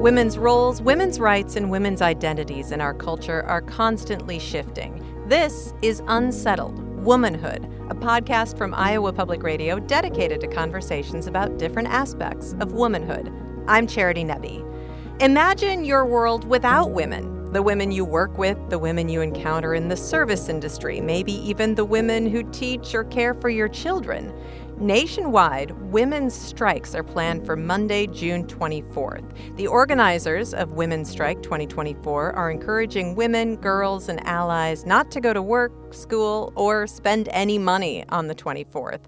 Women's roles, women's rights, and women's identities in our culture are constantly shifting. This is Unsettled, Womanhood, a podcast from Iowa Public Radio dedicated to conversations about different aspects of womanhood. I'm Charity Nebbe. Imagine your world without women. The women you work with, the women you encounter in the service industry, maybe even the women who teach or care for your children. Nationwide, women's strikes are planned for Monday, June 24th. The organizers of Women's Strike 2024 are encouraging women, girls, and allies not to go to work, school, or spend any money on the 24th.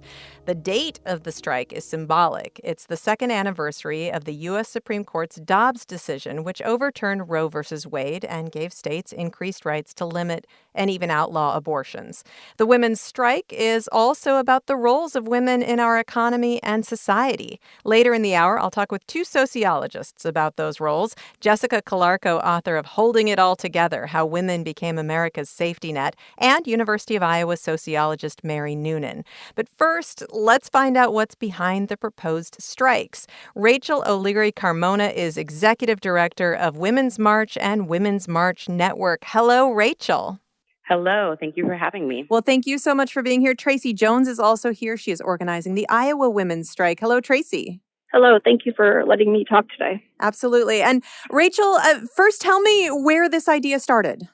The date of the strike is symbolic. It's the second anniversary of the U.S. Supreme Court's Dobbs decision, which overturned Roe v. Wade and gave states increased rights to limit and even outlaw abortions. The women's strike is also about the roles of women in our economy and society. Later in the hour, I'll talk with two sociologists about those roles. Jessica Calarco, author of Holding It All Together, How Women Became America's Safety Net, and University of Iowa sociologist Mary Noonan. But first, let's find out what's behind the proposed strikes. Rachel O'Leary-Carmona is executive director of Women's March and Women's March Network. Hello, Rachel. Hello. Thank you for having me. Well, thank you so much for being here. Tracy Jones is also here. She is organizing the Iowa Women's Strike. Hello, Tracy. Hello. Thank you for letting me talk today. Absolutely. And Rachel, first tell me where this idea started.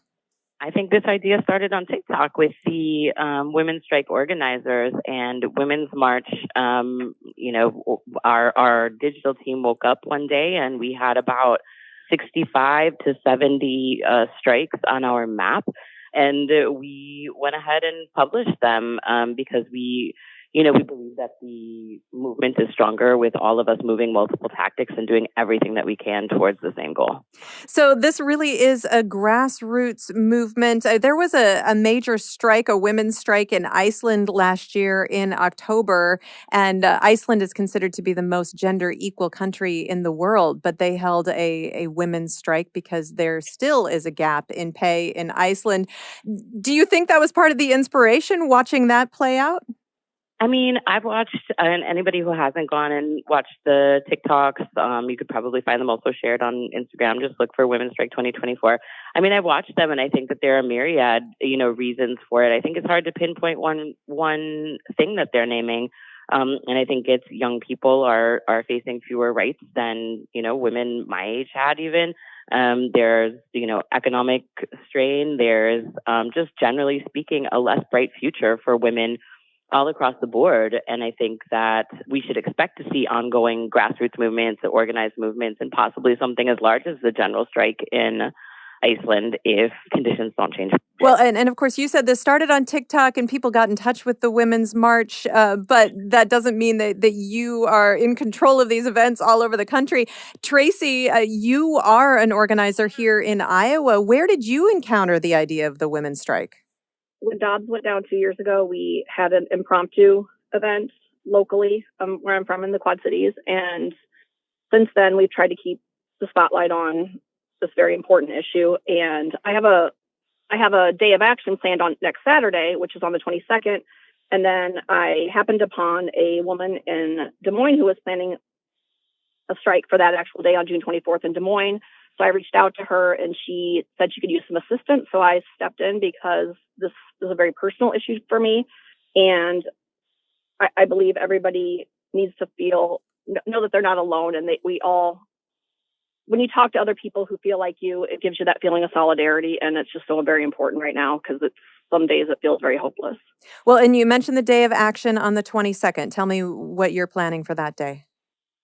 I think this idea started on TikTok with the women's strike organizers and Women's March. Our digital team woke up one day and we had about 65 to 70 strikes on our map. And we went ahead and published them because we believe that the movement is stronger with all of us moving multiple tactics and doing everything that we can towards the same goal. So this really is a grassroots movement. There was a major strike, a women's strike in Iceland last year in October. And Iceland is considered to be the most gender equal country in the world. But they held a women's strike because there still is a gap in pay in Iceland. Do you think that was part of the inspiration, watching that play out? I mean, I've watched, and anybody who hasn't gone and watched the TikToks, you could probably find them also shared on Instagram. Just look for Women's Strike 2024. I mean, I've watched them and I think that there are myriad, reasons for it. I think it's hard to pinpoint one thing that they're naming. And I think it's young people are facing fewer rights than, women my age had even. There's, economic strain. There's just generally speaking, a less bright future for women all across the board. And I think that we should expect to see ongoing grassroots movements, organized movements, and possibly something as large as the general strike in Iceland if conditions don't change. Well, and of course, you said this started on TikTok and people got in touch with the Women's March, but that doesn't mean that you are in control of these events all over the country. Tracy, you are an organizer here in Iowa. Where did you encounter the idea of the women's strike? When Dobbs went down 2 years ago, we had an impromptu event locally where I'm from in the Quad Cities. And since then, we've tried to keep the spotlight on this very important issue. And I have a day of action planned on next Saturday, which is on the 22nd. And then I happened upon a woman in Des Moines who was planning a strike for that actual day on June 24th in Des Moines. So I reached out to her and she said she could use some assistance. So I stepped in because this is a very personal issue for me. And I believe everybody needs to know that they're not alone. And when you talk to other people who feel like you, it gives you that feeling of solidarity. And it's just so very important right now because some days it feels very hopeless. Well, and you mentioned the day of action on the 22nd. Tell me what you're planning for that day.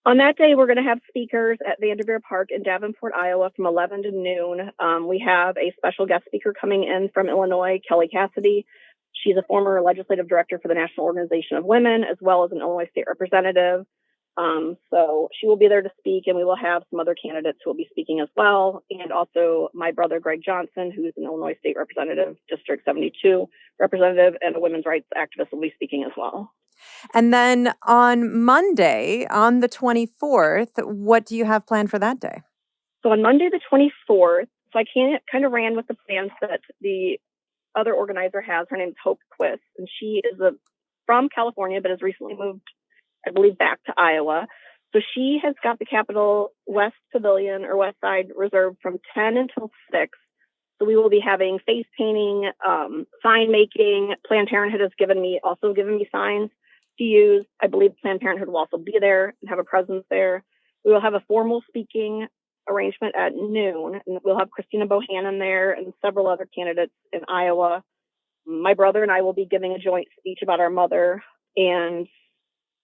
On that day, we're going to have speakers at Vanderveer Park in Davenport, Iowa from 11 to noon. We have a special guest speaker coming in from Illinois, Kelly Cassidy. She's a former legislative director for the National Organization of Women, as well as an Illinois state representative. So she will be there to speak, and we will have some other candidates who will be speaking as well. And also my brother, Greg Johnson, who's an Illinois state representative, District 72 representative, and a women's rights activist will be speaking as well. And then on Monday, on the 24th, what do you have planned for that day? So on Monday, the 24th, so I kind of ran with the plans that the other organizer has. Her name is Hope Quist, and she is from California, but has recently moved, I believe, back to Iowa. So she has got the Capitol West Pavilion or West Side reserved from 10 until 6. So we will be having face painting, sign making. Planned Parenthood has also given me signs to use. I believe Planned Parenthood will also be there and have a presence there. We will have a formal speaking arrangement at noon, and we'll have Christina Bohannon there and several other candidates in Iowa. My brother and I will be giving a joint speech about our mother, and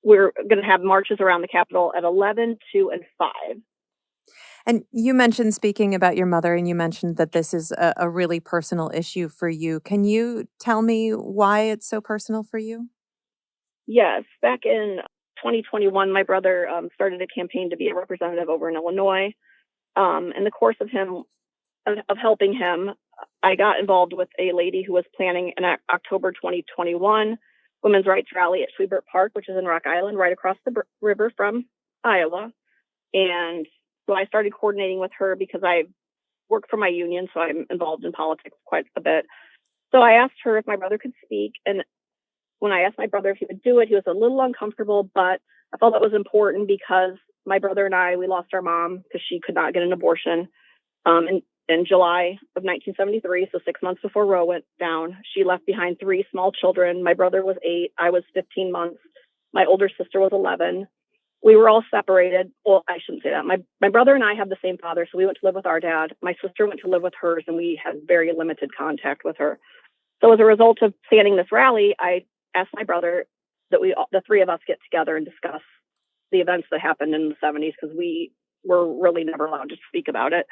we're going to have marches around the Capitol at 11, 2, and 5. And you mentioned speaking about your mother, and you mentioned that this is a really personal issue for you. Can you tell me why it's so personal for you? Yes, back in 2021, my brother started a campaign to be a representative over in Illinois. In the course of helping him, I got involved with a lady who was planning an October 2021 women's rights rally at Schwiebert Park, which is in Rock Island, right across the river from Iowa. And so I started coordinating with her because I work for my union, so I'm involved in politics quite a bit. So I asked her if my brother could speak, and when I asked my brother if he would do it, he was a little uncomfortable, but I felt that was important because my brother and I, we lost our mom because she could not get an abortion in July of 1973, so 6 months before Roe went down. She left behind 3 small children. My brother was 8. I was 15 months. My older sister was 11. We were all separated. Well, I shouldn't say that. My brother and I have the same father, so we went to live with our dad. My sister went to live with hers, and we had very limited contact with her. So as a result of planning this rally, I asked my brother that the 3 of us get together and discuss the events that happened in the 70s, because we were really never allowed to speak about it.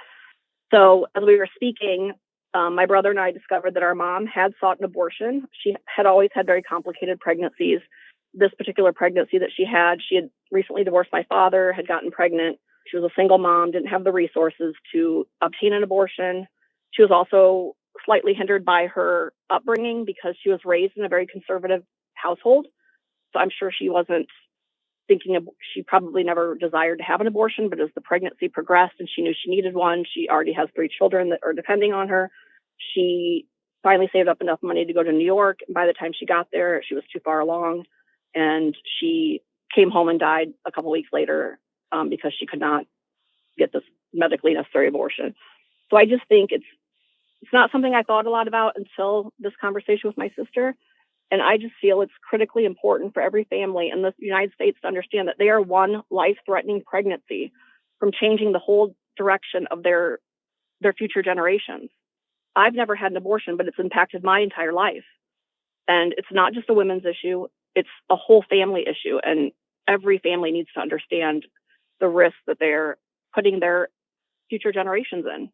So as we were speaking, my brother and I discovered that our mom had sought an abortion. She had always had very complicated pregnancies. This particular pregnancy that she had recently divorced my father, had gotten pregnant. She was a single mom, didn't have the resources to obtain an abortion. She was also slightly hindered by her upbringing because she was raised in a very conservative household. So I'm sure she wasn't she probably never desired to have an abortion, but as the pregnancy progressed and she knew she needed one, she already has 3 children that are depending on her. She finally saved up enough money to go to New York. And by the time she got there, she was too far along, and she came home and died a couple weeks later because she could not get this medically necessary abortion. So I just think it's not something I thought a lot about until this conversation with my sister. And I just feel it's critically important for every family in the United States to understand that they are one life-threatening pregnancy from changing the whole direction of their future generations. I've never had an abortion, but it's impacted my entire life. And it's not just a women's issue, it's a whole family issue. And every family needs to understand the risk that they're putting their future generations in.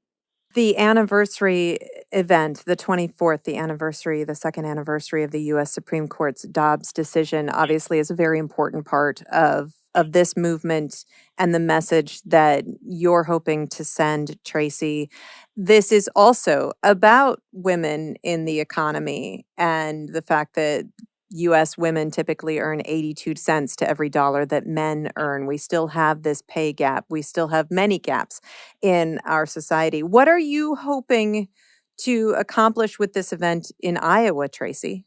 The anniversary event, the 24th, the second anniversary of the U.S. Supreme Court's Dobbs decision, obviously is a very important part of this movement and the message that you're hoping to send, Tracy. This is also about women in the economy and the fact that U.S. women typically earn 82 cents to every dollar that men earn. We still have this pay gap. We still have many gaps in our society. What are you hoping to accomplish with this event in Iowa, Tracy?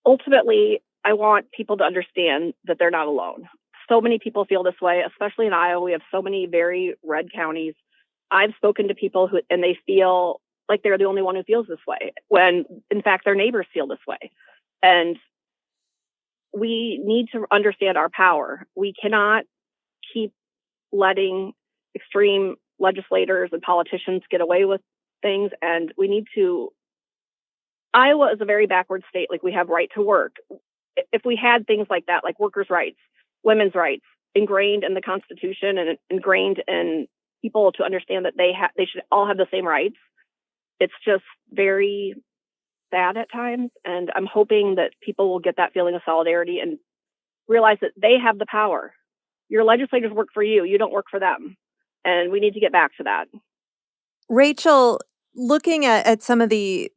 Ultimately, I want people to understand that they're not alone. So many people feel this way, especially in Iowa. We have so many very red counties. I've spoken to people and they feel like they're the only one who feels this way, when in fact their neighbors feel this way. And we need to understand our power. We cannot keep letting extreme legislators and politicians get away with things. And we need to. Iowa is a very backward state. Like, we have right to work. If we had things like that, like workers' rights, women's rights, ingrained in the Constitution and ingrained in people to understand that they should all have the same rights, it's just very sad at times. And I'm hoping that people will get that feeling of solidarity and realize that they have the power. Your legislators work for you. You don't work for them. And we need to get back to that. Rachel, looking at some of the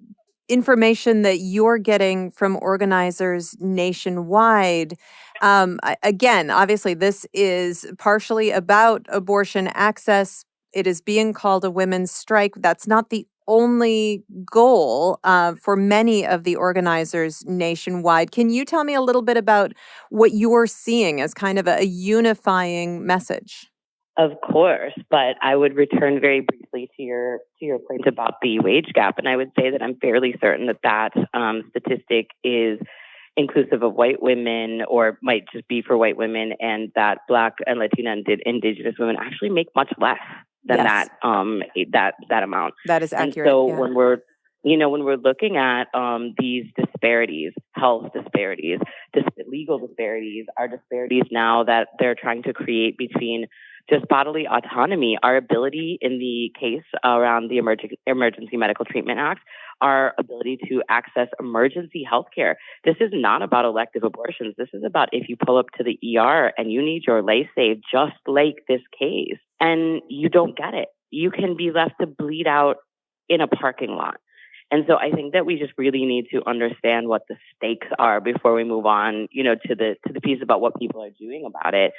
information that you're getting from organizers nationwide, again, obviously, this is partially about abortion access. It is being called a women's strike. That's not the only goal for many of the organizers nationwide. Can you tell me a little bit about what you're seeing as kind of a unifying message? Of course, but I would return very briefly to your point about the wage gap, and I would say that I'm fairly certain that statistic is inclusive of white women, or might just be for white women, and that Black and Latina and Indigenous women actually make much less than Yes, that amount. that is And accurate. so Yeah. when we're looking at these disparities, health disparities, legal disparities, are disparities now that they're trying to create between just bodily autonomy, our ability in the case around the Emergency Medical Treatment Act, our ability to access emergency health care. This is not about elective abortions. This is about if you pull up to the ER and you need your life saved, just like this case, and you don't get it. You can be left to bleed out in a parking lot. And so I think that we just really need to understand what the stakes are before we move on, to the piece about what people are doing about it.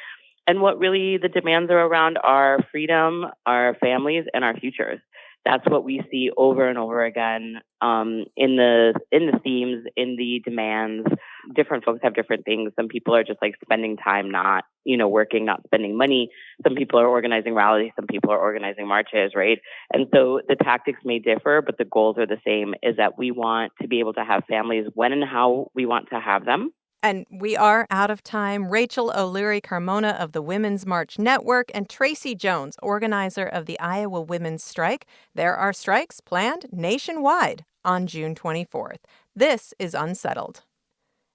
And what really the demands are around our freedom, our families, and our futures. That's what we see over and over again in the themes, in the demands. Different folks have different things. Some people are just like spending time not, working, not spending money. Some people are organizing rallies. Some people are organizing marches, right? And so the tactics may differ, but the goals are the same, is that we want to be able to have families when and how we want to have them. And we are out of time. Rachel O'Leary Carmona of the Women's March Network and Tracy Jones, organizer of the Iowa Women's Strike. There are strikes planned nationwide on June 24th. This is Unsettled.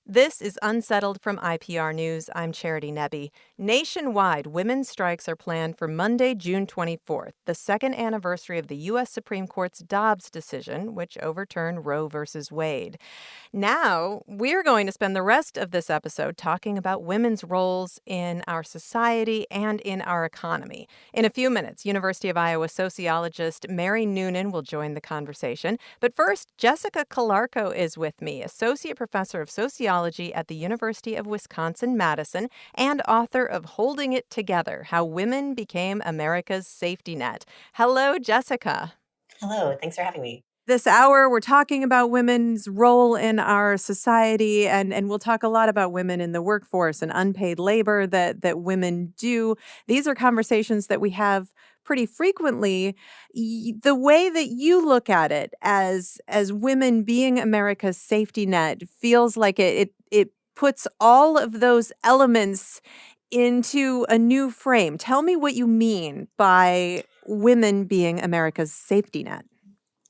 This is Unsettled from IPR News. I'm Charity Nebbe. Nationwide, women's strikes are planned for Monday, June 24th, the second anniversary of the U.S. Supreme Court's Dobbs decision, which overturned Roe v. Wade. Now, we're going to spend the rest of this episode talking about women's roles in our society and in our economy. In a few minutes, University of Iowa sociologist Mary Noonan will join the conversation. But first, Jessica Calarco is with me, associate professor of sociology at the University of Wisconsin-Madison and author of Holding It Together: How Women Became America's Safety Net. Hello, Jessica. Hello, thanks for having me. This hour, we're talking about women's role in our society, and we'll talk a lot about women in the workforce and unpaid labor that women do. These are conversations that we have pretty frequently. The way that you look at it as women being America's safety net feels like it puts all of those elements into a new frame. Tell me what you mean by women being America's safety net.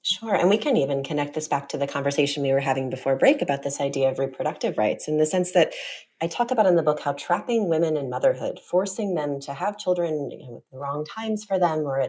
Sure. And we can even connect this back to the conversation we were having before break about this idea of reproductive rights, in the sense that I talk about in the book how trapping women in motherhood, forcing them to have children at the wrong times for them, or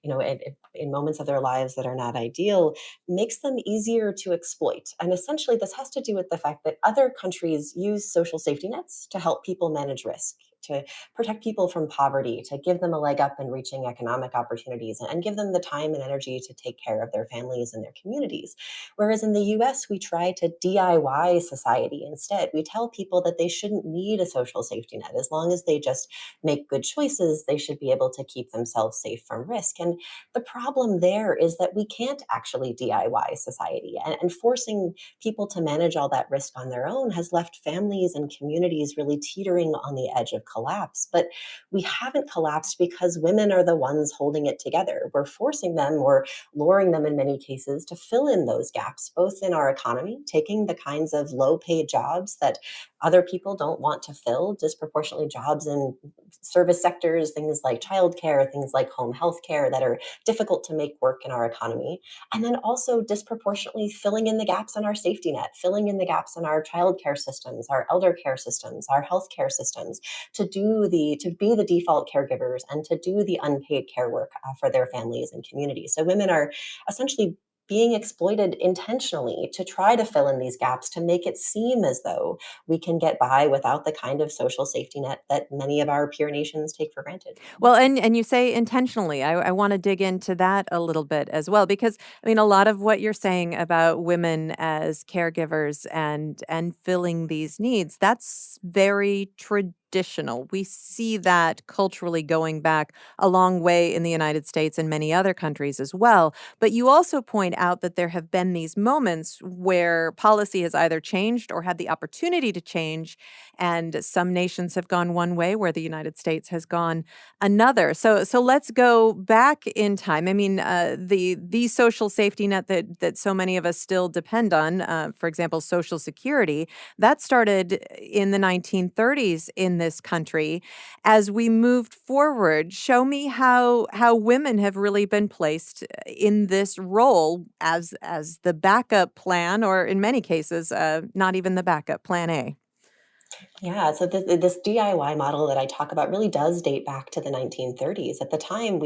in moments of their lives that are not ideal, makes them easier to exploit. And essentially, this has to do with the fact that other countries use social safety nets to help people manage risk, to protect people from poverty, to give them a leg up in reaching economic opportunities, and give them the time and energy to take care of their families and their communities. Whereas in the US, we try to DIY society instead. We tell people that they shouldn't need a social safety net. As long as they just make good choices, they should be able to keep themselves safe from risk. And the problem there is that we can't actually DIY society. And forcing people to manage all that risk on their own has left families and communities really teetering on the edge of collapse. But we haven't collapsed because women are the ones holding it together. We're forcing them, or luring them in many cases, to fill in those gaps, both in our economy, taking the kinds of low paid jobs that other people don't want to fill, disproportionately jobs in service sectors, things like childcare, things like home health care that are difficult to make work in our economy. And then also disproportionately filling in the gaps in our safety net, filling in the gaps in our childcare systems, our elder care systems, our healthcare systems, to be the default caregivers and to do the unpaid care work for their families and communities. So women are essentially being exploited intentionally to try to fill in these gaps, to make it seem as though we can get by without the kind of social safety net that many of our peer nations take for granted. Well, and you say intentionally. I want to dig into that a little bit as well, because I mean, a lot of what you're saying about women as caregivers and filling these needs, that's very traditional traditional. We see that culturally going back a long way in the United States and many other countries as well. But you also point out that there have been these moments where policy has either changed or had the opportunity to change, and some nations have gone one way where the United States has gone another. So let's go back in time. I mean, the social safety net that so many of us still depend on, for example, Social Security, that started in the 1930s in this country. As we moved forward, show me how women have really been placed in this role as the backup plan, or in many cases, not even the backup, plan A. Yeah, so this DIY model that I talk about really does date back to the 1930s. At the time,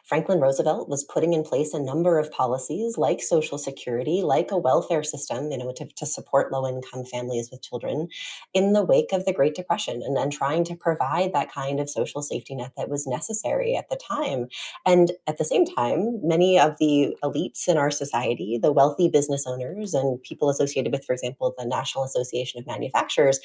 Franklin Roosevelt was putting in place a number of policies like Social Security, like a welfare system, to support low-income families with children in the wake of the Great Depression, and trying to provide that kind of social safety net that was necessary at the time. And at the same time, many of the elites in our society, the wealthy business owners and people associated with, for example, the National Association of Manufacturers,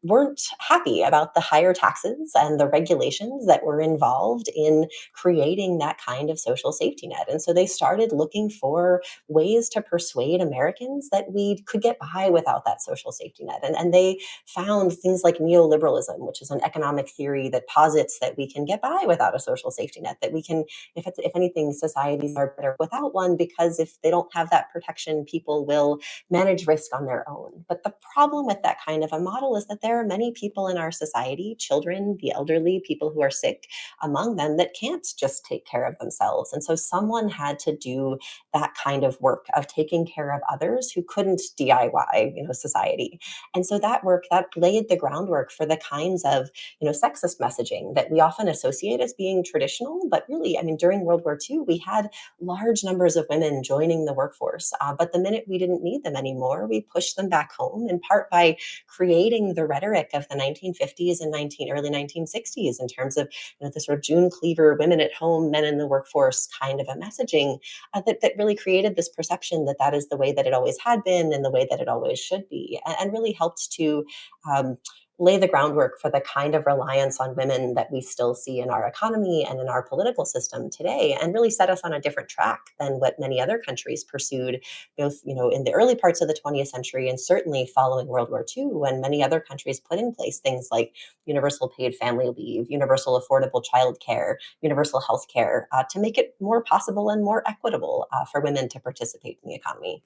weren't happy about the higher taxes and the regulations that were involved in creating that kind of social safety net. And so they started looking for ways to persuade Americans that we could get by without that social safety net. And they found things like neoliberalism, which is an economic theory that posits that we can get by without a social safety net, that we can, if anything, societies are better without one, because if they don't have that protection, people will manage risk on their own. But the problem with that kind of a model is that there are many people in our society, children, the elderly, people who are sick among them, that can't just take care of themselves. And so someone had to do that kind of work of taking care of others who couldn't DIY, society. And so that work that laid the groundwork for the kinds of, sexist messaging that we often associate as being traditional. But really, I mean, during World War II, we had large numbers of women joining the workforce. But the minute we didn't need them anymore, we pushed them back home, in part by creating the rhetoric of the 1950s and early 1960s in terms of the sort of June Cleaver, women at home, men in the workforce kind of a messaging that really created this perception that that is the way that it always had been and the way that it always should be, and really helped to um, lay the groundwork for the kind of reliance on women that we still see in our economy and in our political system today, and really set us on a different track than what many other countries pursued, both in the early parts of the 20th century and certainly following World War II, when many other countries put in place things like universal paid family leave, universal affordable childcare, universal health care, to make it more possible and more equitable for women to participate in the economy.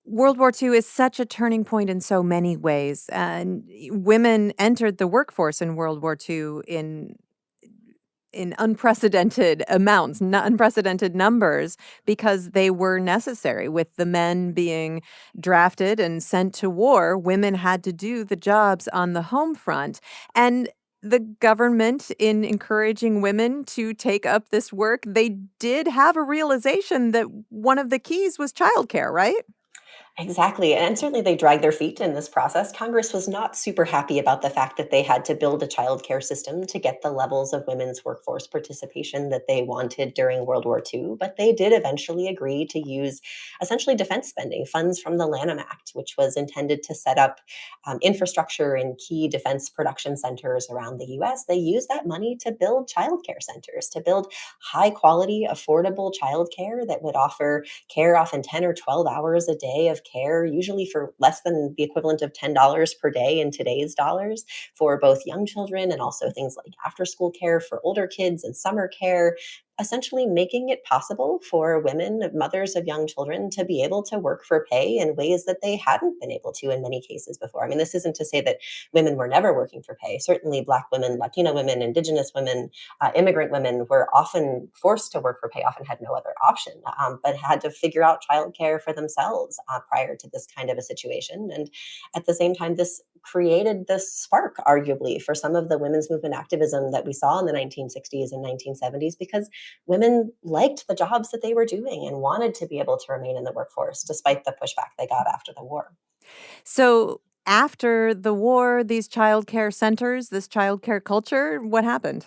World War II is such a turning point in so many ways, and women entered the workforce in World War II in unprecedented amounts, unprecedented numbers, because they were necessary. With the men being drafted and sent to war, women had to do the jobs on the home front. And the government, in encouraging women to take up this work, they did have a realization that one of the keys was childcare, right? Exactly. And certainly they dragged their feet in this process. Congress was not super happy about the fact that they had to build a childcare system to get the levels of women's workforce participation that they wanted during World War II. But they did eventually agree to use essentially defense spending, funds from the Lanham Act, which was intended to set up infrastructure in key defense production centers around the US. They used that money to build childcare centers, to build high quality, affordable childcare that would offer care often 10 or 12 hours a day of care, usually for less than the equivalent of $10 per day in today's dollars, for both young children and also things like after school care for older kids and summer care, essentially making it possible for women, mothers of young children, to be able to work for pay in ways that they hadn't been able to in many cases before. I mean, this isn't to say that women were never working for pay. Certainly Black women, Latina women, Indigenous women, immigrant women were often forced to work for pay, often had no other option, but had to figure out childcare for themselves prior to this kind of a situation. And at the same time, this created this spark, arguably, for some of the women's movement activism that we saw in the 1960s and 1970s, because women liked the jobs that they were doing and wanted to be able to remain in the workforce despite the pushback they got after the war. So after the war, these childcare centers, this childcare culture, what happened?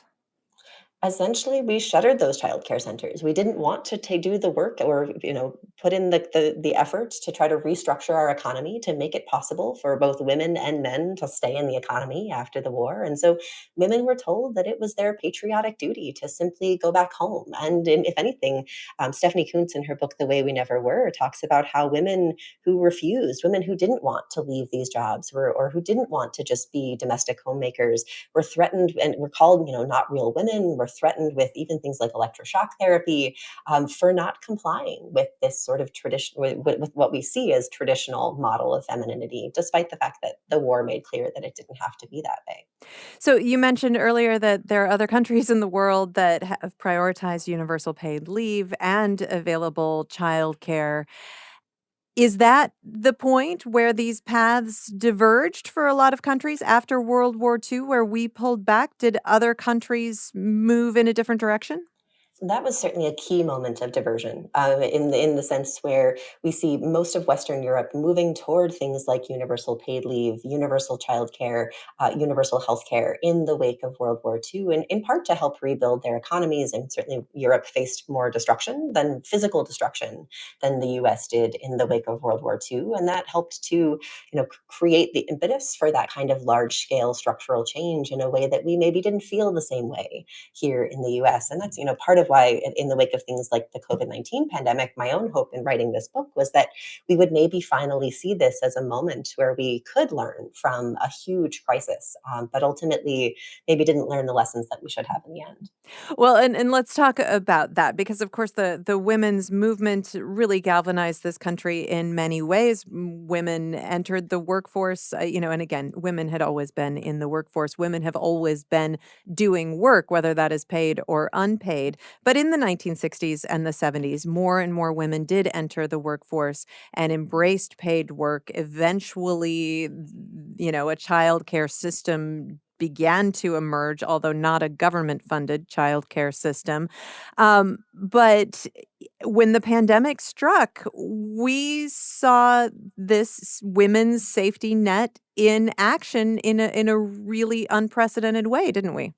Essentially, we shuttered those childcare centers. We didn't want to do the work or, put in the effort to try to restructure our economy to make it possible for both women and men to stay in the economy after the war. And so women were told that it was their patriotic duty to simply go back home. And if anything, Stephanie Kuntz in her book, The Way We Never Were, talks about how women who refused, women who didn't want to leave these jobs or who didn't want to just be domestic homemakers, were threatened and were called, not real women, were threatened with even things like electroshock therapy, for not complying with this sort of tradition, with what we see as traditional model of femininity, despite the fact that the war made clear that it didn't have to be that way. So you mentioned earlier that there are other countries in the world that have prioritized universal paid leave and available childcare. Is that the point where these paths diverged for a lot of countries after World War II, where we pulled back? Did other countries move in a different direction? That was certainly a key moment of diversion, in the sense where we see most of Western Europe moving toward things like universal paid leave, universal childcare, universal healthcare in the wake of World War II, and in part to help rebuild their economies. And certainly, Europe faced more destruction than physical destruction than the U.S. did in the wake of World War II, and that helped to, create the impetus for that kind of large-scale structural change in a way that we maybe didn't feel the same way here in the US. And that's, part of why in the wake of things like the COVID-19 pandemic, my own hope in writing this book was that we would maybe finally see this as a moment where we could learn from a huge crisis, but ultimately maybe didn't learn the lessons that we should have in the end. Well, and let's talk about that because, of course, the women's movement really galvanized this country in many ways. Women entered the workforce, and again, women had always been in the workforce. Women have always been doing work, whether that is paid or unpaid. But in the 1960s and the 70s, more and more women did enter the workforce and embraced paid work. Eventually, a child care system began to emerge, although not a government-funded childcare system. But when the pandemic struck, we saw this women's safety net in action in a really unprecedented way, didn't we?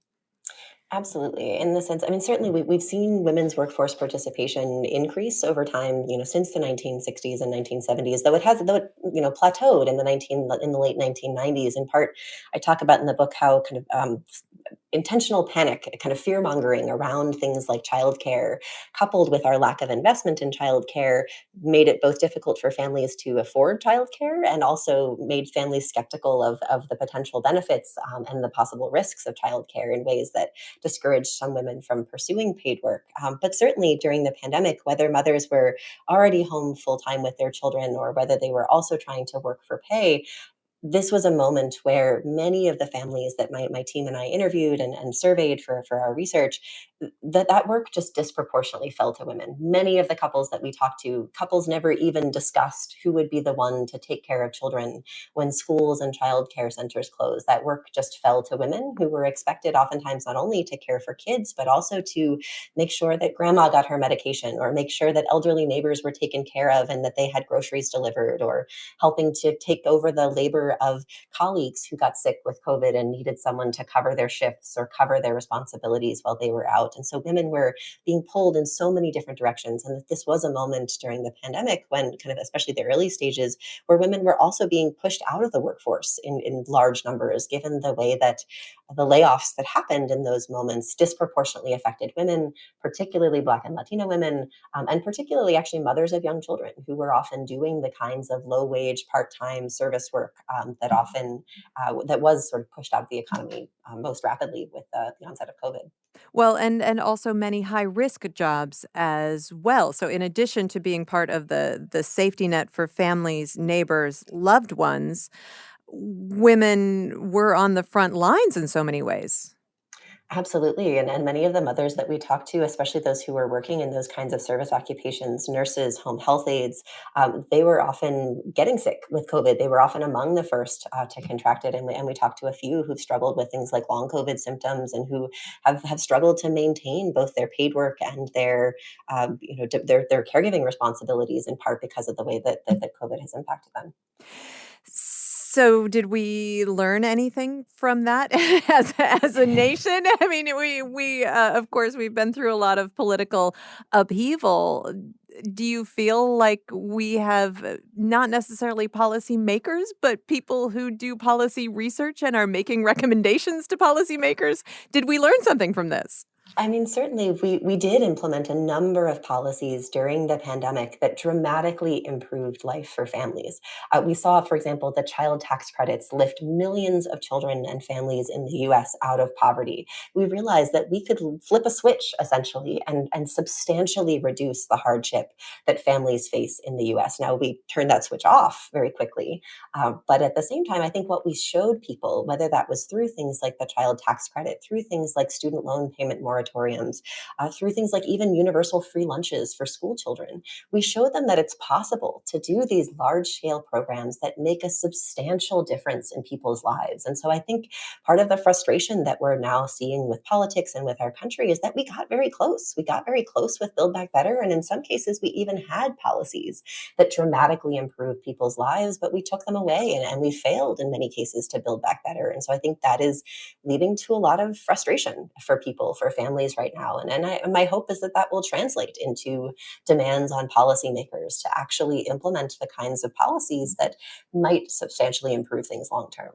Absolutely. In the sense, I mean, certainly we've seen women's workforce participation increase over time, since the 1960s and 1970s, though it, plateaued in the late 1990s. In part, I talk about in the book how kind of intentional panic, kind of fear mongering around things like childcare, coupled with our lack of investment in childcare, made it both difficult for families to afford childcare and also made families skeptical of the potential benefits, and the possible risks of childcare in ways that discouraged some women from pursuing paid work. But certainly during the pandemic, whether mothers were already home full time with their children or whether they were also trying to work for pay, this was a moment where many of the families that my team and I interviewed and surveyed for our research, that work just disproportionately fell to women. Many of the couples that we talked to, couples never even discussed who would be the one to take care of children when schools and child care centers closed. That work just fell to women who were expected oftentimes not only to care for kids, but also to make sure that grandma got her medication or make sure that elderly neighbors were taken care of and that they had groceries delivered, or helping to take over the labor of colleagues who got sick with COVID and needed someone to cover their shifts or cover their responsibilities while they were out. And so women were being pulled in so many different directions. And this was a moment during the pandemic when, kind of, especially the early stages, where women were also being pushed out of the workforce in large numbers, given the way that the layoffs that happened in those moments disproportionately affected women, particularly Black and Latino women, and particularly actually mothers of young children who were often doing the kinds of low wage, part time service work, that was sort of pushed out of the economy most rapidly with the onset of COVID. Well, and also many high-risk jobs as well. So in addition to being part of the safety net for families, neighbors, loved ones, women were on the front lines in so many ways. Absolutely. And many of the mothers that we talked to, especially those who were working in those kinds of service occupations, nurses, home health aides, they were often getting sick with COVID. They were often among the first to contract it. And we talked to a few who've struggled with things like long COVID symptoms and who have struggled to maintain both their paid work and their caregiving responsibilities, in part because of the way that COVID has impacted them. So did we learn anything from that as a nation? I mean, we of course we've been through a lot of political upheaval. Do you feel like we have not necessarily policy makers, but people who do policy research and are making recommendations to policymakers? Did we learn something from this? I mean, certainly we did implement a number of policies during the pandemic that dramatically improved life for families. We saw, for example, the child tax credits lift millions of children and families in the US out of poverty. We realized that we could flip a switch essentially and substantially reduce the hardship that families face in the US. Now, we turned that switch off very quickly. But at the same time, I think what we showed people, whether that was through things like the child tax credit, through things like student loan payment moratoriums, through things like even universal free lunches for school children, we showed them that it's possible to do these large scale programs that make a substantial difference in people's lives. And so I think part of the frustration that we're now seeing with politics and with our country is that we got very close. We got very close with Build Back Better. And in some cases, we even had policies that dramatically improved people's lives, but we took them away and we failed in many cases to build back better. And so I think that is leading to a lot of frustration for people, for families right now. And my hope is that that will translate into demands on policymakers to actually implement the kinds of policies that might substantially improve things long term.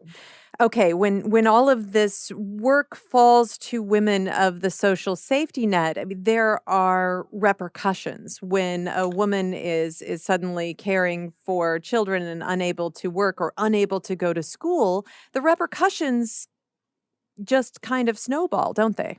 Okay, when all of this work falls to women of the social safety net, I mean, there are repercussions when a woman is suddenly caring for children and unable to work or unable to go to school. The repercussions just kind of snowball, don't they?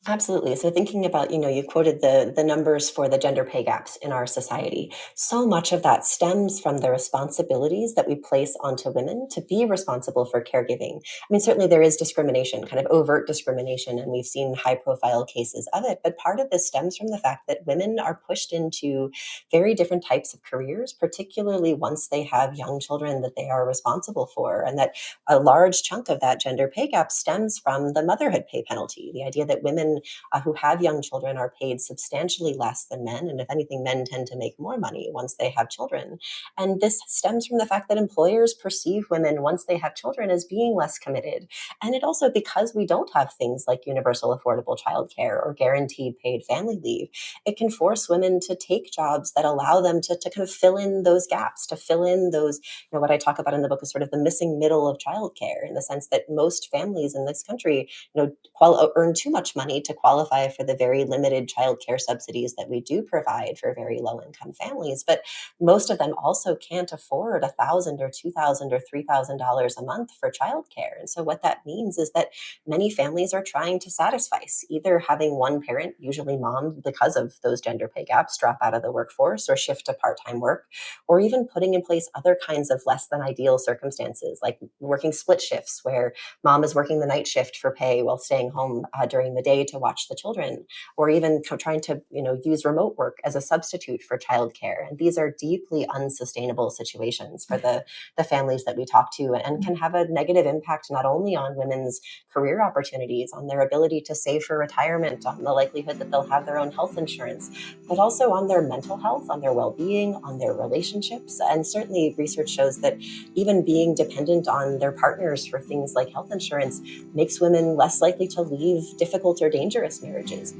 Absolutely. So thinking about, you quoted the numbers for the gender pay gaps in our society. So much of that stems from the responsibilities that we place onto women to be responsible for caregiving. I mean, certainly there is discrimination, kind of overt discrimination, and we've seen high profile cases of it. But part of this stems from the fact that women are pushed into very different types of careers, particularly once they have young children that they are responsible for. And that a large chunk of that gender pay gap stems from the motherhood pay penalty, the idea that women who have young children are paid substantially less than men. And if anything, men tend to make more money once they have children. And this stems from the fact that employers perceive women once they have children as being less committed. And it also, because we don't have things like universal affordable childcare or guaranteed paid family leave, it can force women to take jobs that allow them to kind of fill in those gaps, to fill in those, what I talk about in the book is sort of the missing middle of childcare, in the sense that most families in this country, earn too much money to qualify for the very limited childcare subsidies that we do provide for very low income families. But most of them also can't afford $1,000 or $2,000 or $3,000 a month for childcare. And so what that means is that many families are trying to satisfice either having one parent, usually mom, because of those gender pay gaps, drop out of the workforce or shift to part-time work, or even putting in place other kinds of less than ideal circumstances, like working split shifts where mom is working the night shift for pay while staying home during the day to watch the children, or even trying to use remote work as a substitute for childcare. And these are deeply unsustainable situations for the families that we talk to, and can have a negative impact not only on women's career opportunities, on their ability to save for retirement, on the likelihood that they'll have their own health insurance, but also on their mental health, on their well-being, on their relationships. And certainly research shows that even being dependent on their partners for things like health insurance makes women less likely to leave difficult or dangerous marriages.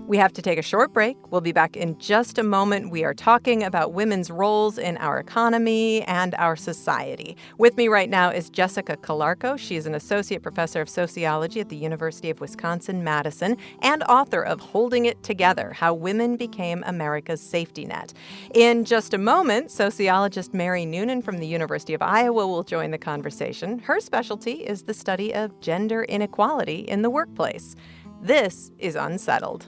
We have to take a short break. We'll be back in just a moment. We are talking about women's roles in our economy and our society. With me right now is Jessica Calarco. She is an associate professor of sociology at the University of Wisconsin-Madison and author of Holding It Together: How Women Became America's Safety Net. In just a moment, sociologist Mary Noonan from the University of Iowa will join the conversation. Her specialty is the study of gender inequality in the workplace. This is Unsettled.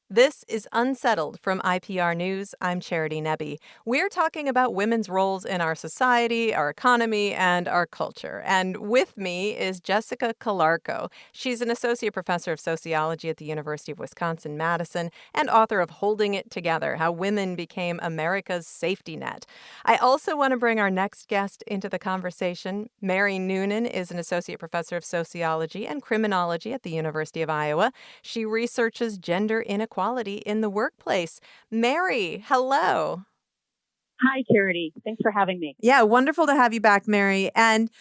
This is Unsettled from IPR News. I'm Charity Nebbe. We're talking about women's roles in our society, our economy, and our culture. And with me is Jessica Calarco. She's an associate professor of sociology at the University of Wisconsin-Madison and author of Holding It Together: How Women Became America's Safety Net. I also want to bring our next guest into the conversation. Mary Noonan is an associate professor of sociology and criminology at the University of Iowa. She researches gender inequality equality in the workplace. Mary, hello. Hi, Charity. Thanks for having me. Yeah, wonderful to have you back, Mary. And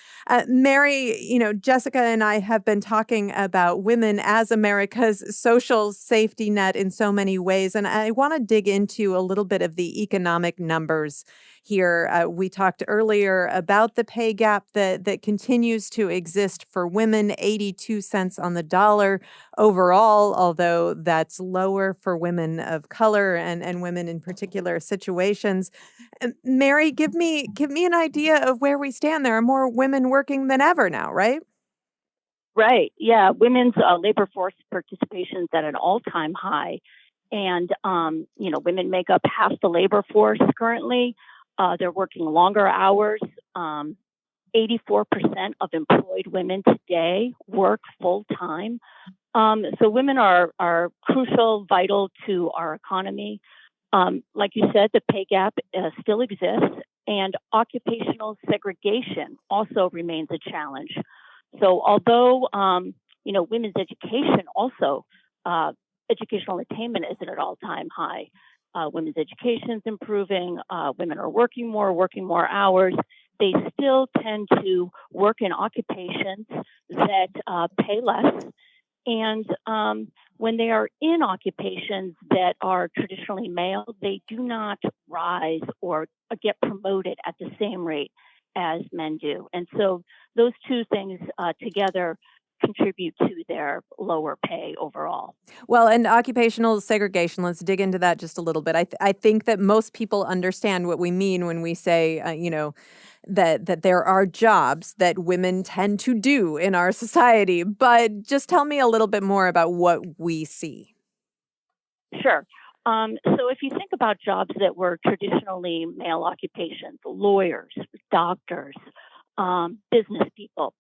Mary, Jessica and I have been talking about women as America's social safety net in so many ways. And I want to dig into a little bit of the economic numbers here. We talked earlier about the pay gap that continues to exist for women, 82 cents on the dollar overall, although that's lower for women of color and women in particular situations. Mary, give me an idea of where we stand. There are more women working than ever now, right? Right. Yeah. Women's labor force participation is at an all-time high. And, women make up half the labor force currently. They're working longer hours. 84% of employed women today work full-time. So women are crucial, vital to our economy. Like you said, the pay gap still exists, and occupational segregation also remains a challenge. So, although women's education also educational attainment is at an all-time high. Women's education is improving. Women are working more hours. They still tend to work in occupations that pay less. And when they are in occupations that are traditionally male, they do not rise or get promoted at the same rate as men do. And so those two things together contribute to their lower pay overall. Well, and occupational segregation, let's dig into that just a little bit. I think that most people understand what we mean when we say, that there are jobs that women tend to do in our society. But just tell me a little bit more about what we see. Sure. So if you think about jobs that were traditionally male occupations, lawyers, doctors, business people,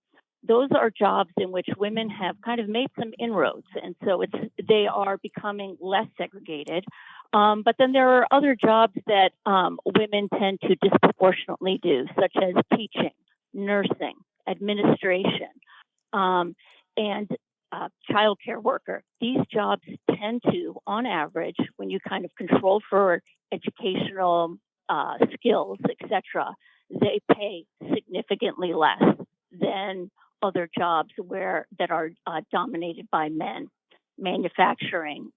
those are jobs in which women have kind of made some inroads. And so they are becoming less segregated. But then there are other jobs that women tend to disproportionately do, such as teaching, nursing, administration, and childcare worker. These jobs tend to, on average, when you kind of control for educational skills, etc., they pay significantly less than other jobs that are dominated by men. Manufacturing,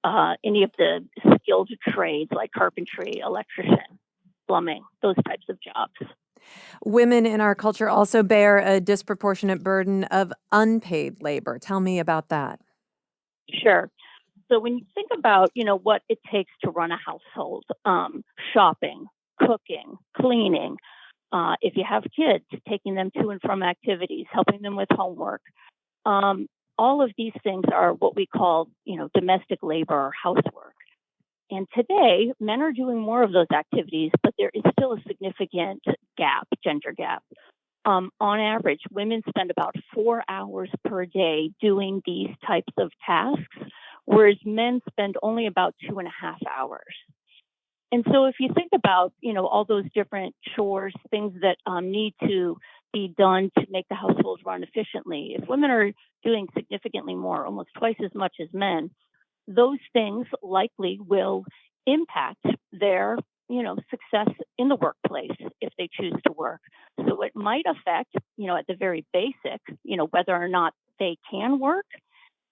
any of the skilled trades like carpentry, electrician, plumbing, those types of jobs. Women in our culture also bear a disproportionate burden of unpaid labor. Tell me about that. Sure. So when you think about, what it takes to run a household, shopping, cooking, cleaning, if you have kids, taking them to and from activities, helping them with homework, all of these things are what we call, domestic labor or housework. And today, men are doing more of those activities, but there is still a significant gender gap. On average, women spend about 4 hours per day doing these types of tasks, whereas men spend only about 2.5 hours. And so if you think about, all those different chores, things that need to be done to make the household run efficiently, if women are doing significantly more, almost twice as much as men, those things likely will impact their, success in the workplace if they choose to work. So it might affect, at the very basic, whether or not they can work.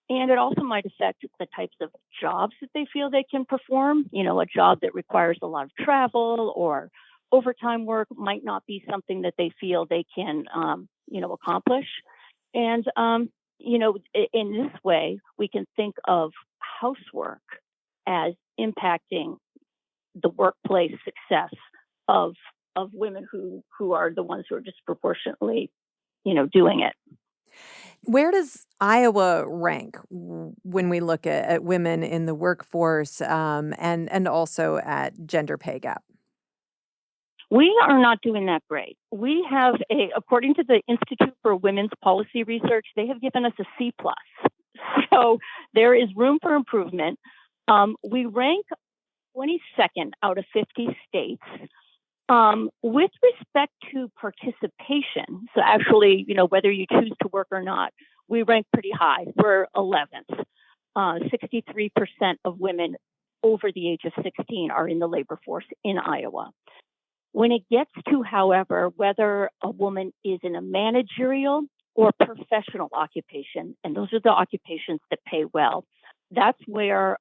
And it also might affect the types of jobs that they feel they can perform. A job that requires a lot of travel or overtime work might not be something that they feel they can, accomplish. And, in this way, we can think of housework as impacting the workplace success of women who are the ones who are disproportionately, doing it. Where does Iowa rank when we look at women in the workforce and also at gender pay gap? We are not doing that great. We have according to the Institute for Women's Policy Research, they have given us a C+. So there is room for improvement. We rank 22nd out of 50 states. With respect to participation, so actually, whether you choose to work or not, we rank pretty high. We're 11th. 63% of women over the age of 16 are in the labor force in Iowa. When it gets to, however, whether a woman is in a managerial or professional occupation, and those are the occupations that pay well, that's where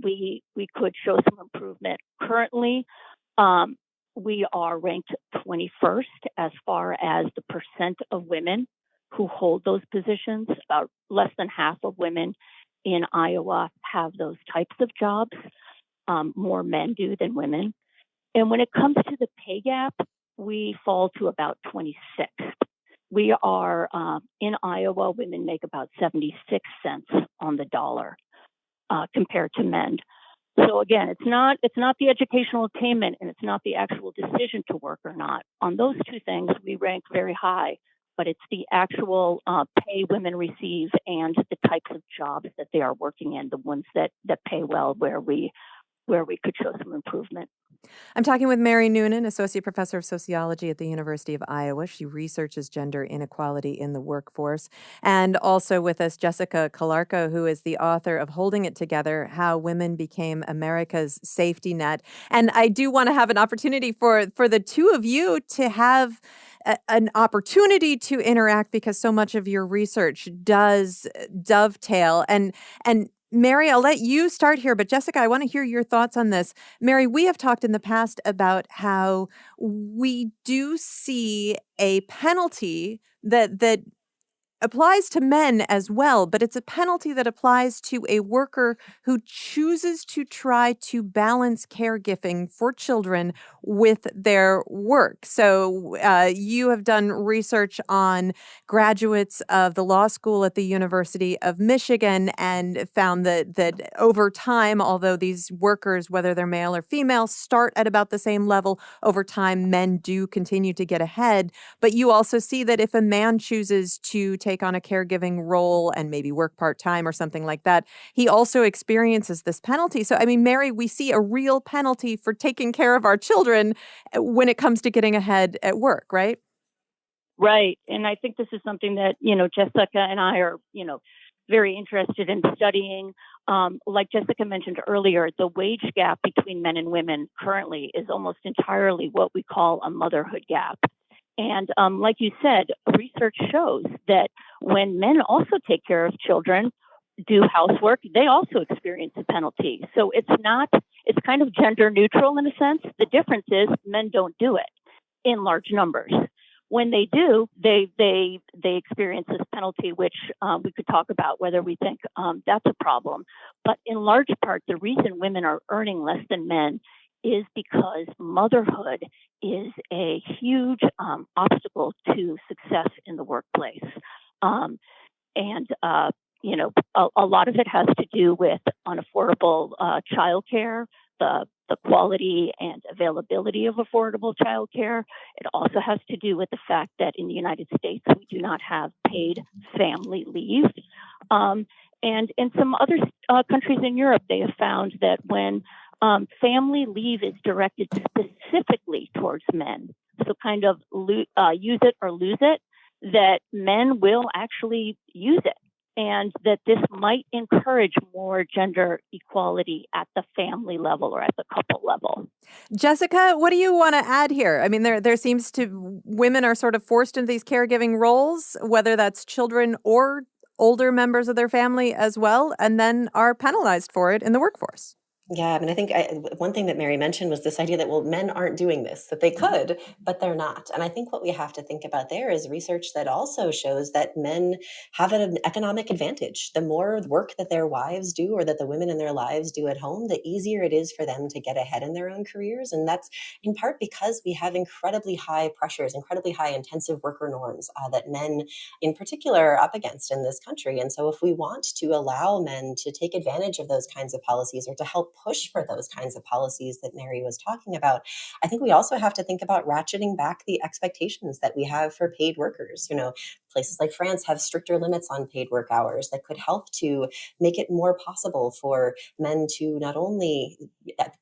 we could show some improvement. Currently, we are ranked 21st as far as the percent of women who hold those positions. About less than half of women in Iowa have those types of jobs. More men do than women. And when it comes to the pay gap, we fall to about 26th. We are in Iowa, women make about 76 cents on the dollar compared to men. So again, it's not the educational attainment, and it's not the actual decision to work or not. On those two things, we rank very high, but it's the actual pay women receive and the types of jobs that they are working in, the ones that pay well, where we could show some improvement. I'm talking with Mary Noonan, Associate Professor of Sociology at the University of Iowa. She researches gender inequality in the workforce. And also with us, Jessica Calarco, who is the author of Holding It Together, How Women Became America's Safety Net. And I do want to have an opportunity for the two of you to have an opportunity to interact, because so much of your research does dovetail. And Mary, I'll let you start here, but Jessica, I want to hear your thoughts on this. Mary, we have talked in the past about how we do see a penalty that applies to men as well, but it's a penalty that applies to a worker who chooses to try to balance caregiving for children with their work. So you have done research on graduates of the law school at the University of Michigan and found that over time, although these workers, whether they're male or female, start at about the same level, over time, men do continue to get ahead. But you also see that if a man chooses to take on a caregiving role and maybe work part-time or something like that, he also experiences this penalty. So, I mean, Mary, we see a real penalty for taking care of our children when it comes to getting ahead at work, right? Right. And I think this is something that, Jessica and I are, very interested in studying. Like Jessica mentioned earlier, the wage gap between men and women currently is almost entirely what we call a motherhood gap. And like you said, research shows that when men also take care of children, do housework, they also experience a penalty. So it's kind of gender neutral in a sense. The difference is men don't do it in large numbers. When they do, they experience this penalty, which we could talk about whether we think that's a problem. But in large part, the reason women are earning less than men is because motherhood is a huge obstacle to success in the workplace. A lot of it has to do with unaffordable childcare, the quality and availability of affordable childcare. It also has to do with the fact that in the United States, we do not have paid family leave. And in some other countries in Europe, they have found that when family leave is directed specifically towards men, so kind of use it or lose it, that men will actually use it, and that this might encourage more gender equality at the family level or at the couple level. Jessica, what do you want to add here? I mean, there seems to, women are sort of forced into these caregiving roles, whether that's children or older members of their family as well, and then are penalized for it in the workforce. Yeah, I mean, I think one thing that Mary mentioned was this idea that, well, men aren't doing this, that they could, but they're not. And I think what we have to think about there is research that also shows that men have an economic advantage. The more work that their wives do, or that the women in their lives do at home, the easier it is for them to get ahead in their own careers. And that's in part because we have incredibly high pressures, incredibly high intensive worker norms that men in particular are up against in this country. And so if we want to allow men to take advantage of those kinds of policies, or to help push for those kinds of policies that Mary was talking about, I think we also have to think about ratcheting back the expectations that we have for paid workers. Places like France have stricter limits on paid work hours that could help to make it more possible for men to not only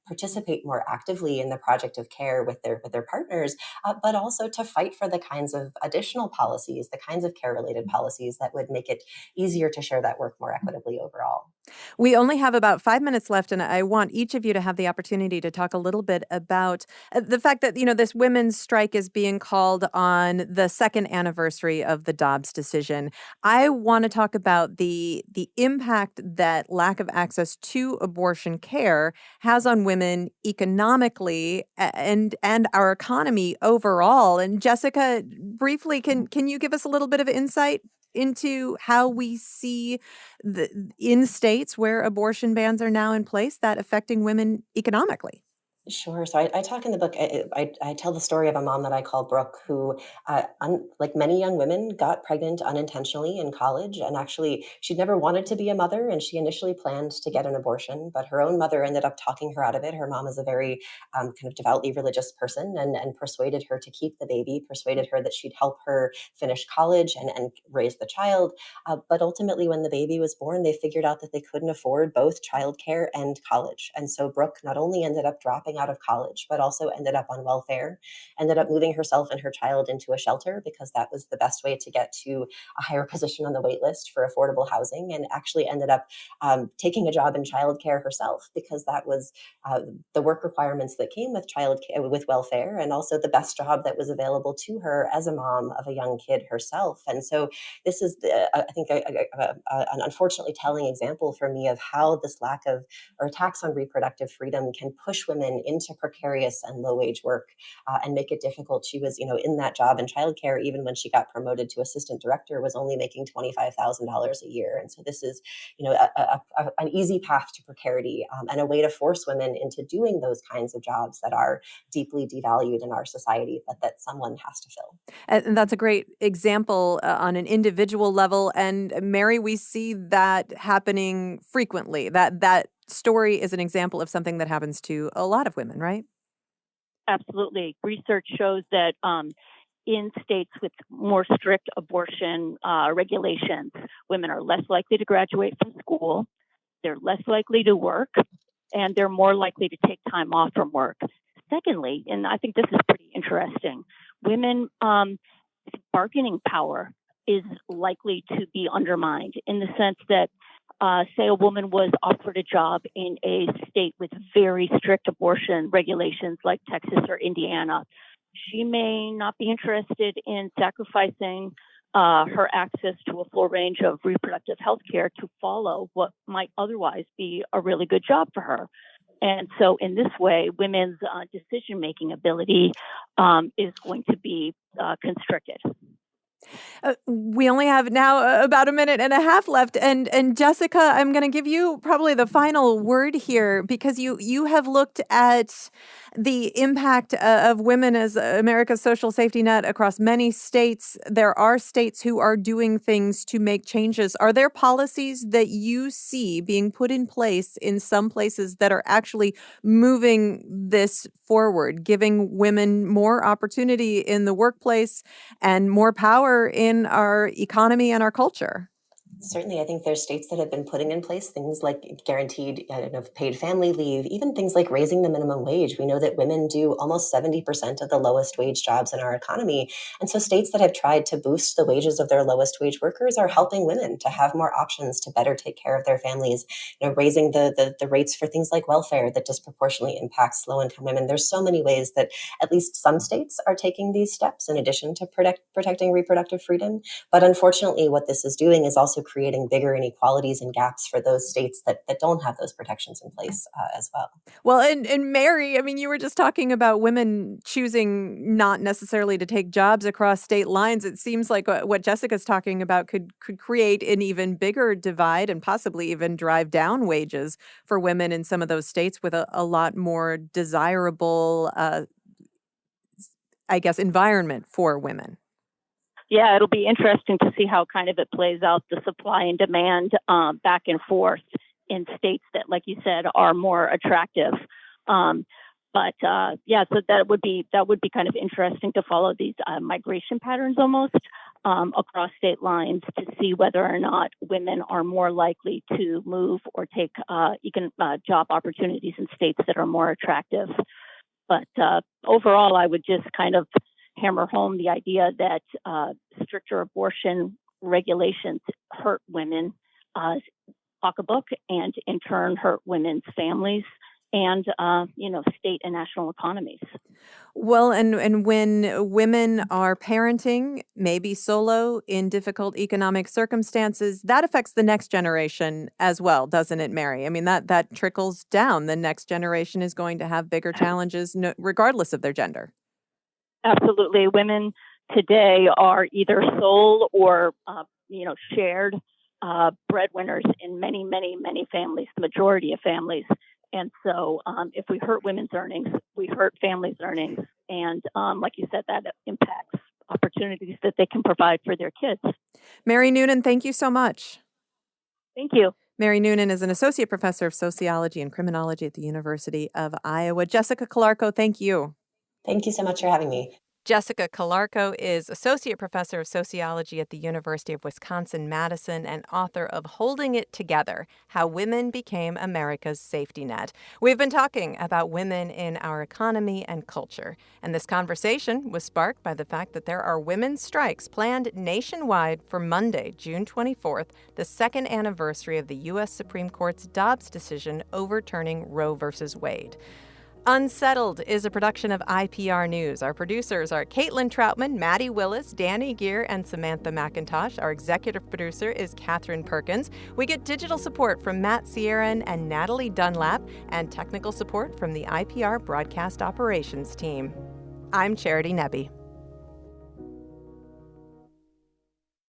participate more actively in the project of care with their partners, but also to fight for the kinds of additional policies, the kinds of care-related policies that would make it easier to share that work more equitably overall. We only have about 5 minutes left, and I want each of you to have the opportunity to talk a little bit about the fact that, this women's strike is being called on the second anniversary of the Dobbs decision. I want to talk about the impact that lack of access to abortion care has on women economically and our economy overall. And Jessica, briefly, can you give us a little bit of insight into how we see in states where abortion bans are now in place that affecting women economically? Sure. So I talk in the book. I tell the story of a mom that I call Brooke, who, like many young women, got pregnant unintentionally in college. And actually, she'd never wanted to be a mother. And she initially planned to get an abortion, but her own mother ended up talking her out of it. Her mom is a very kind of devoutly religious person, and persuaded her to keep the baby, persuaded her that she'd help her finish college and raise the child. But ultimately, when the baby was born, they figured out that they couldn't afford both childcare and college. And so Brooke not only ended up dropping out of college, but also ended up on welfare, ended up moving herself and her child into a shelter because that was the best way to get to a higher position on the wait list for affordable housing, and actually ended up taking a job in childcare herself because that was the work requirements that came with childcare, with welfare, and also the best job that was available to her as a mom of a young kid herself. And so this is, I think, an unfortunately telling example for me of how this lack of or attacks on reproductive freedom can push women into precarious and low wage work and make it difficult. She was, in that job in childcare, even when she got promoted to assistant director, was only making $25,000 a year. And so this is, an easy path to precarity and a way to force women into doing those kinds of jobs that are deeply devalued in our society, but that someone has to fill. And that's a great example on an individual level. And Mary, we see that happening frequently. That story is an example of something that happens to a lot of women, right? Absolutely. Research shows that in states with more strict abortion regulations, women are less likely to graduate from school, they're less likely to work, and they're more likely to take time off from work. Secondly, and I think this is pretty interesting, women bargaining power is likely to be undermined in the sense that, say, a woman was offered a job in a state with very strict abortion regulations like Texas or Indiana. She may not be interested in sacrificing her access to a full range of reproductive health care to follow what might otherwise be a really good job for her. And so in this way, women's decision-making ability is going to be constricted. We only have now about a minute and a half left, and Jessica, I'm going to give you probably the final word here because you have looked at the impact of women as America's social safety net across many states. There are states who are doing things to make changes. Are there policies that you see being put in place in some places that are actually moving this forward, giving women more opportunity in the workplace and more power in our economy and our culture? Certainly, I think there's states that have been putting in place things like guaranteed, paid family leave, even things like raising the minimum wage. We know that women do almost 70% of the lowest wage jobs in our economy. And so states that have tried to boost the wages of their lowest wage workers are helping women to have more options to better take care of their families, raising the rates for things like welfare that disproportionately impacts low income women. There's so many ways that at least some states are taking these steps in addition to protecting reproductive freedom. But unfortunately, what this is doing is also creating bigger inequalities and gaps for those states that don't have those protections in place as well. Well, and Mary, I mean, you were just talking about women choosing not necessarily to take jobs across state lines. It seems like what Jessica's talking about could create an even bigger divide and possibly even drive down wages for women in some of those states with a lot more desirable, I guess, environment for women. Yeah, it'll be interesting to see how kind of it plays out, the supply and demand back and forth in states that, like you said, are more attractive. So that would be kind of interesting to follow these migration patterns almost across state lines to see whether or not women are more likely to move or take job opportunities in states that are more attractive. But overall, I would just kind of hammer home the idea that stricter abortion regulations hurt women pocketbook and in turn hurt women's families and, state and national economies. Well, and when women are parenting, maybe solo in difficult economic circumstances, that affects the next generation as well, doesn't it, Mary? I mean, that trickles down. The next generation is going to have bigger challenges, regardless of their gender. Absolutely. Women today are either sole or, shared breadwinners in many, many, many families, the majority of families. And so if we hurt women's earnings, we hurt families' earnings. And like you said, that impacts opportunities that they can provide for their kids. Mary Noonan, thank you so much. Thank you. Mary Noonan is an associate professor of sociology and criminology at the University of Iowa. Jessica Calarco, thank you. Thank you so much for having me. Jessica Calarco is Associate Professor of Sociology at the University of Wisconsin-Madison and author of Holding It Together, How Women Became America's Safety Net. We've been talking about women in our economy and culture, and this conversation was sparked by the fact that there are women's strikes planned nationwide for Monday, June 24th, the second anniversary of the U.S. Supreme Court's Dobbs decision overturning Roe v. Wade. Unsettled is a production of IPR News. Our producers are Caitlin Troutman, Maddie Willis, Danny Gear, and Samantha McIntosh. Our executive producer is Katherine Perkins. We get digital support from Matt Sierran and Natalie Dunlap, and technical support from the IPR Broadcast Operations team. I'm Charity Nebbe.